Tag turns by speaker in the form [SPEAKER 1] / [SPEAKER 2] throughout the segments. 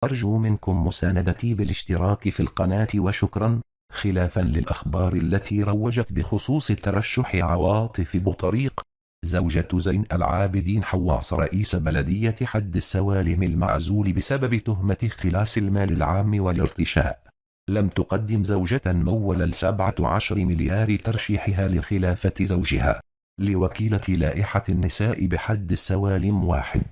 [SPEAKER 1] أرجو منكم مساندتي بالاشتراك في القناة وشكرا. خلافا للأخبار التي روجت بخصوص ترشح عواطف بوطريق زوجة زين العابدين حواص رئيس بلدية حد السوالم المعزول بسبب تهمة اختلاس المال العام والارتشاء، لم تقدم زوجة مول 17 مليار ترشيحها لخلافة زوجها لوكيلة لائحة النساء بحد السوالم واحد،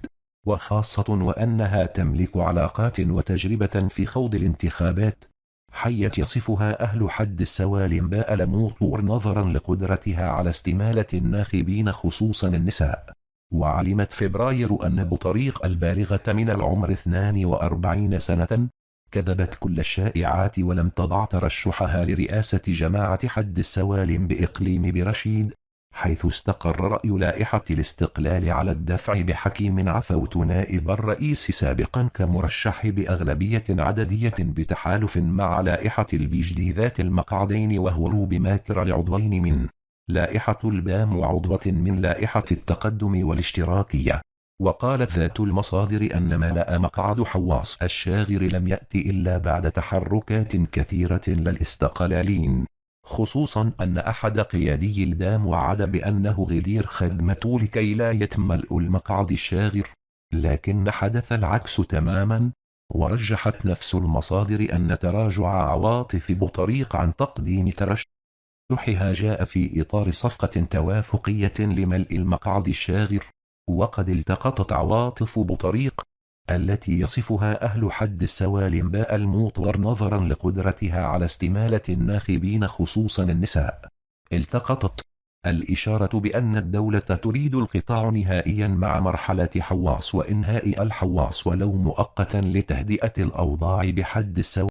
[SPEAKER 1] وخاصة وأنها تملك علاقات وتجربة في خوض الانتخابات، حيث يصفها أهل حد السوالم باء موطور نظرا لقدرتها على استمالة الناخبين خصوصا النساء. وعلمت فبراير أن بطريق البالغة من العمر 42 سنة كذبت كل الشائعات ولم تضع ترشحها لرئاسة جماعة حد السوالم بإقليم برشيد، حيث استقر رأي لائحة الاستقلال على الدفع بحكيم عفوت نائب الرئيس سابقا كمرشح بأغلبية عددية بتحالف مع لائحة البيجدي ذات المقعدين وهروب ماكر لعضوين من لائحة البام وعضوة من لائحة التقدم والاشتراكية. وقالت ذات المصادر أن ملأ مقعد حواص الشاغر لم يأتي إلا بعد تحركات كثيرة للاستقلاليين، خصوصا أن أحد قيادي البام وعد بأنه غدير خدمته لكي لا يتم ملء المقعد الشاغر، لكن حدث العكس تماما. ورجحت نفس المصادر أن تراجع عواطف بوطريق عن تقديم ترشحها جاء في إطار صفقة توافقية لملء المقعد الشاغر، وقد التقطت عواطف بوطريق التي يصفها أهل حد السوالم باء الموطور نظرا لقدرتها على استمالة الناخبين خصوصا النساء. التقطت الإشارة بأن الدولة تريد القطاع نهائيا مع مرحلة حواص وإنهاء الحواص ولو مؤقتا لتهدئة الأوضاع بحد السوالم.